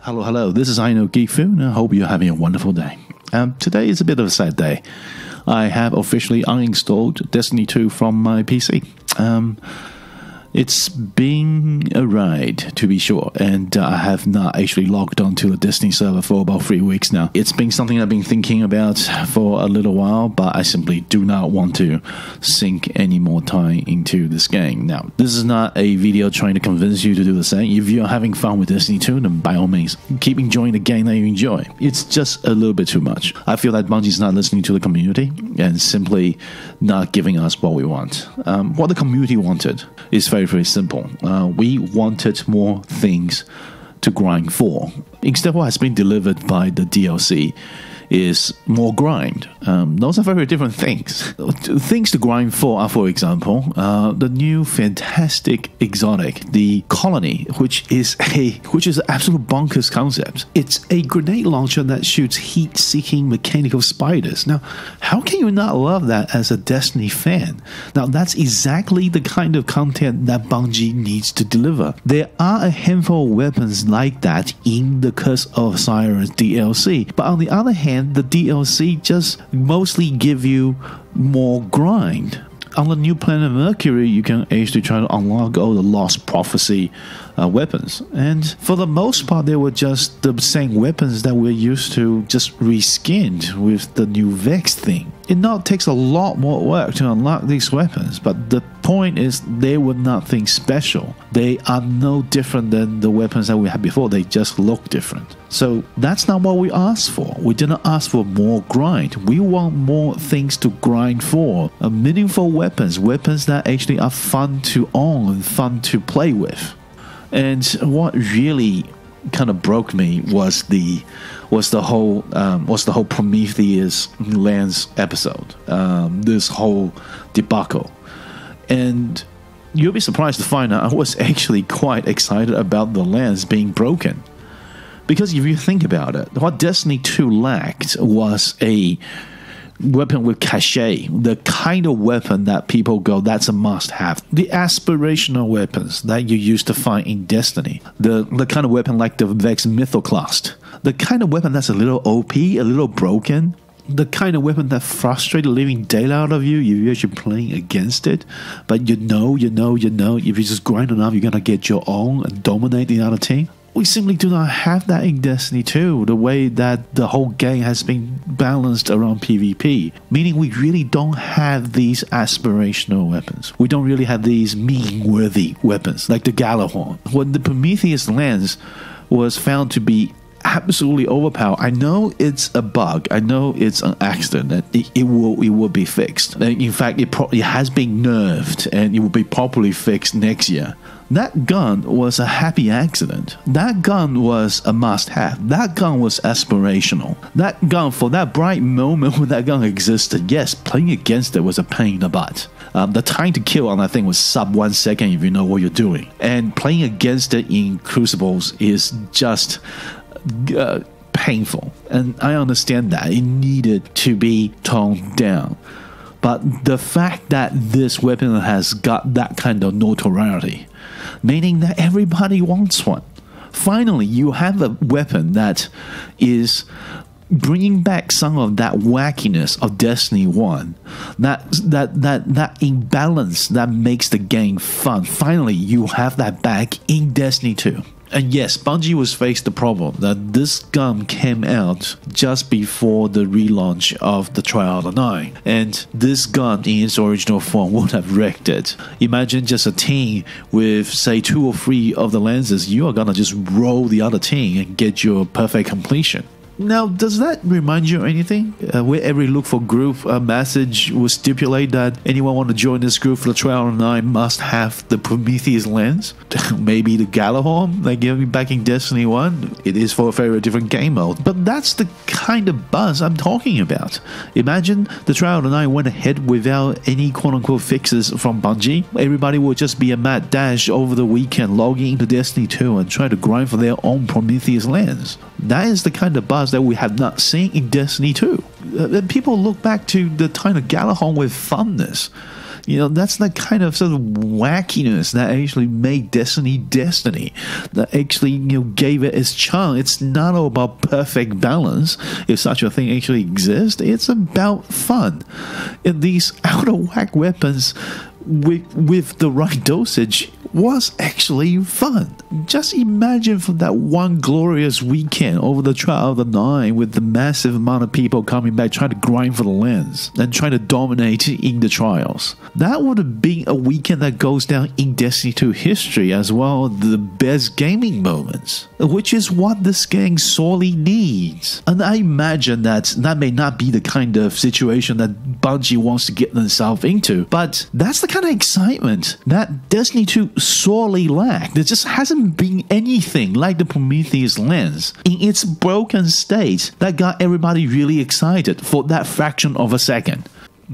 Hello, this is I Know Geek Fu, and I hope you're having a wonderful day. Today is a bit of a sad day. I have officially uninstalled Destiny 2 from my PC. It's been a ride, to be sure, and I have not actually logged onto the Destiny server for about 3 weeks now. It's been something I've been thinking about for a little while, but I simply do not want to sink any more time into this game. Now, this is not a video trying to convince you to do the same. If you're having fun with Destiny 2, then by all means, keep enjoying the game that you enjoy. It's just a little bit too much. I feel that Bungie's not listening to the community and simply not giving us what we want. What the community wanted is very simple. We wanted more things to grind for. Instead, what has been delivered by the DLC is more grind. Those are very different things. Things to grind for are, for example, the new fantastic exotic, the Colony, which is an absolute bonkers concept. It's a grenade launcher that shoots heat-seeking mechanical spiders. Now, how can you not love that as a Destiny fan? Now, that's exactly the kind of content that Bungie needs to deliver. There are a handful of weapons like that in the Curse of Osiris DLC, but on the other hand, the DLC just mostly give you more grind. On the new planet Mercury, you can actually try to unlock all the Lost Prophecy weapons. And for the most part, they were just the same weapons that we're used to, just reskinned with the new Vex thing. It now takes a lot more work to unlock these weapons, but the point is they were nothing special. They are no different than the weapons that we had before. They just look different. So that's not what we asked for. We didn't ask for more grind. We want more things to grind for. Meaningful weapons that actually are fun to own and fun to play with. And what really kind of broke me was the whole Prometheus Lens episode. This whole debacle. And you'll be surprised to find out I was actually quite excited about the lens being broken. Because if you think about it, what Destiny 2 lacked was a weapon with cachet, the kind of weapon that people go, that's a must-have. The aspirational weapons that you used to find in Destiny. The kind of weapon like the Vex Mythoclast. The kind of weapon that's a little OP, a little broken. The kind of weapon that frustrates the living daylight out of you if you're actually playing against it. But you know, if you just grind enough, you're going to get your own and dominate the other team. We simply do not have that in Destiny 2, the way that the whole game has been balanced around PvP. Meaning we really don't have these aspirational weapons. We don't really have these meme-worthy weapons, like the Galahorn. When the Prometheus Lens was found to be absolutely overpowered, I know it's a bug, I know it's an accident, that it will be fixed. In fact, it has been nerfed, and it will be properly fixed next year. That gun was a happy accident. That gun was a must-have. That gun was aspirational. That gun, for that bright moment when that gun existed, yes, playing against it was a pain in the butt. The time to kill on that thing was sub 1 second if you know what you're doing. And playing against it in Crucibles is just painful. And I understand that. It needed to be toned down. But the fact that this weapon has got that kind of notoriety, meaning that everybody wants one. Finally, you have a weapon that is bringing back some of that wackiness of Destiny 1, that imbalance that makes the game fun. Finally, you have that back in Destiny 2. And yes, Bungie was faced the problem that this gun came out just before the relaunch of the Trial of the Nine. And this gun in its original form would have wrecked it. Imagine just a team with, say, 2 or 3 of the lenses. You are going to just roll the other team and get your perfect completion. Now, does that remind you of anything? Where every Look for group message will stipulate that anyone want to join this group for the Trial of 9 must have the Prometheus Lens? Maybe the Galahorn they gave me back in Destiny 1? It is for a very different game mode. But that's the kind of buzz I'm talking about. Imagine the Trial of 9 went ahead without any quote-unquote fixes from Bungie. Everybody would just be a mad dash over the weekend, logging into Destiny 2 and try to grind for their own Prometheus Lens. That is the kind of buzz that we have not seen in Destiny 2. People look back to the time of Galahorn with fondness. That's the kind of sort of wackiness that actually made Destiny, that actually, gave it its charm. It's not all about perfect balance, if such a thing actually exists. It's about fun. And these out-of-whack weapons with the right dosage was actually fun. Just imagine for that one glorious weekend over the Trial of the Nine with the massive amount of people coming back trying to grind for the lens and trying to dominate in the trials. That would have been a weekend that goes down in Destiny 2 history as well, the best gaming moments, which is what this game sorely needs. And I imagine that may not be the kind of situation that Bungie wants to get themselves into, but that's the kind of excitement that Destiny 2 sorely lacked. There just hasn't been anything like the Prometheus Lens in its broken state that got everybody really excited for that fraction of a second.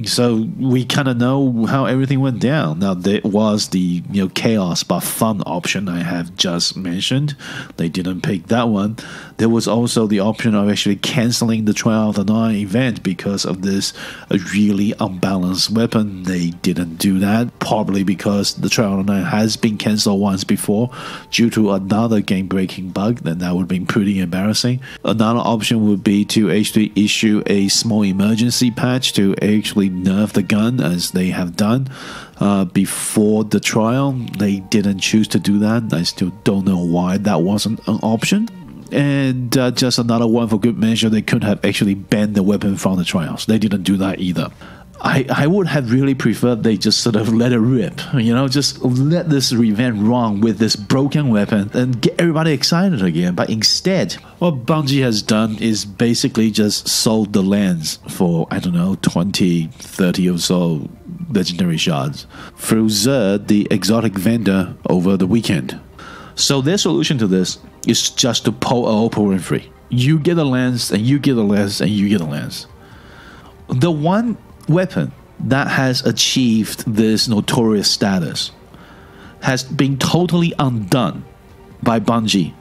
So we kind of know how everything went down. Now, there was the chaos but fun option I have just mentioned. They didn't pick that one. There was also the option of actually cancelling the Trial of the Nine event because of this really unbalanced weapon. They didn't do that, probably because the Trial of the Nine has been cancelled once before due to another game-breaking bug. Then that would have been pretty embarrassing. Another option would be to actually issue a small emergency patch to actually nerf the gun, as they have done before the trial. They didn't choose to do that. I still don't know why that wasn't an option. And just another one for good measure, they could have actually banned the weapon from the trials. They didn't do that either. I would have really preferred they just sort of let it rip, just let this event run with this broken weapon and get everybody excited again. But instead, what Bungie has done is basically just sold the lens for, 20, 30 or so legendary shards through Xur, the exotic vendor, over the weekend. So their solution to this is just to pull Oprah Winfrey. You get a lens, and you get a lens, and you get a lens. The one weapon that has achieved this notorious status has been totally undone by Bungie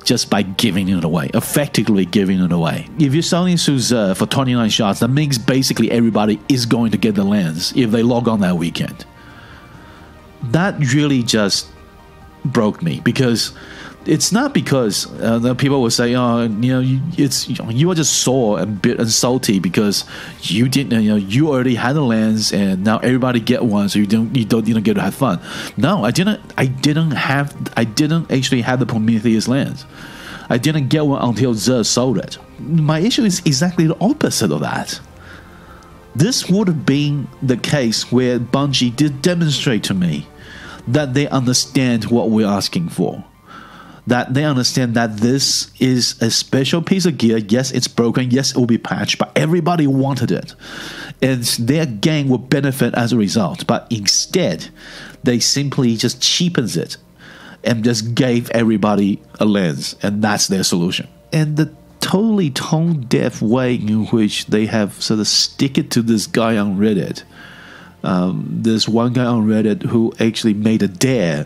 just by giving it away, effectively giving it away. If you're selling Xur for 29 shots, that means basically everybody is going to get the lens if they log on that weekend. That really just broke me, because it's not because the people will say, you are just sore and bit and salty because you didn't, you already had a lens and now everybody get one, so you don't get to have fun. No, I didn't actually have the Prometheus Lens. I didn't get one until Xur sold it. My issue is exactly the opposite of that. This would have been the case where Bungie did demonstrate to me that they understand what we're asking for. That they understand that this is a special piece of gear. Yes, it's broken. Yes, it will be patched, but everybody wanted it. And their game will benefit as a result. But instead, they simply just cheapens it and just gave everybody a lens. And that's their solution. And the totally tone-deaf way in which they have sort of stick it to this guy on Reddit. This one guy on Reddit who actually made a dare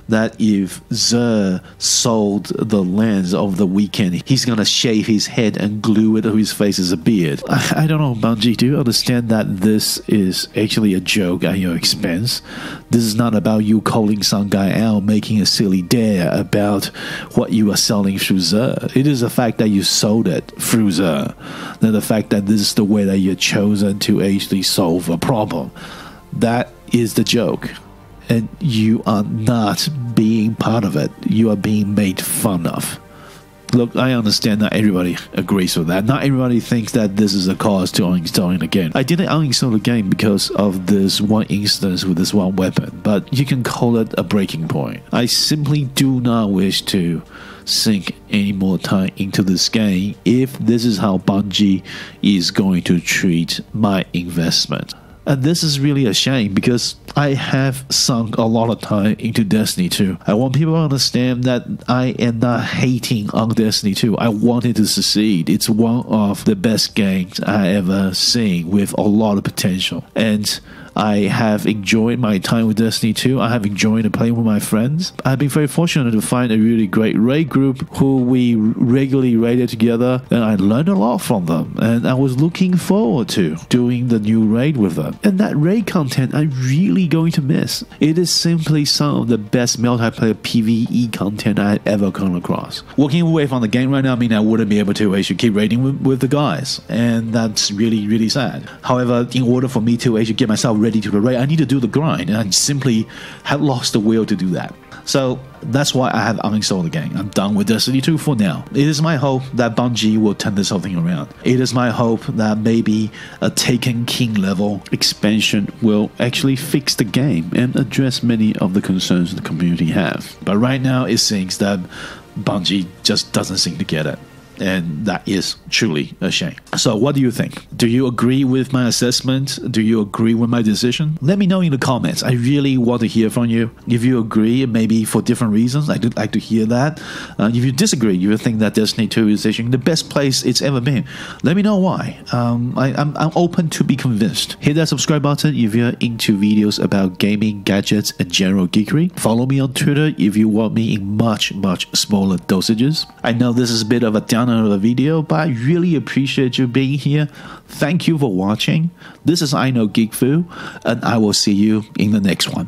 that if Xur sold the lens over the weekend, he's going to shave his head and glue it to his face as a beard. I don't know, Bungie, do you understand that this is actually a joke at your expense? This is not about you calling some guy out, making a silly dare about what you are selling through Xur. It is the fact that you sold it through Xur, then the fact that this is the way that you're chosen to actually solve a problem. That is the joke. And you are not being part of it. You are being made fun of. Look, I understand not everybody agrees with that. Not everybody thinks that this is a cause to uninstalling the game. I didn't uninstall the game because of this one instance with this one weapon, but you can call it a breaking point. I simply do not wish to sink any more time into this game if this is how Bungie is going to treat my investment. And this is really a shame, because I have sunk a lot of time into Destiny 2. I want people to understand that I am not hating on Destiny 2. I want it to succeed. It's one of the best games I ever seen with a lot of potential. And I have enjoyed my time with Destiny 2. I have enjoyed playing with my friends. I've been very fortunate to find a really great raid group who we regularly raided together, and I learned a lot from them. And I was looking forward to doing the new raid with them. And that raid content I'm really going to miss. It is simply some of the best multiplayer PvE content I've ever come across. Walking away from the game right now, I mean, I wouldn't be able to actually keep raiding with the guys. And that's really, really sad. However, in order for me to actually get myself ready to the raid, I need to do the grind, and I simply have lost the will to do that. So that's why I have uninstalled the game. I'm done with Destiny 2 for now. It is my hope that Bungie will turn this whole thing around. It is my hope that maybe a Taken King level expansion will actually fix the game and address many of the concerns the community have. But right now it seems that Bungie just doesn't seem to get it. And that is truly a shame. So what do you think? Do you agree with my assessment? Do you agree with my decision? Let me know in the comments. I really want to hear from you. If you agree, maybe for different reasons, I'd like to hear that. If you disagree, you think that Destiny 2 is actually the best place it's ever been, let me know why. I'm open to be convinced. Hit that subscribe button if you're into videos about gaming, gadgets, and general geekery. Follow me on Twitter if you want me in much, much smaller dosages. I know this is a bit of a downer of a video, but I really appreciate you being here. Thank you for watching. This is I Know Geek Fu, and I will see you in the next one.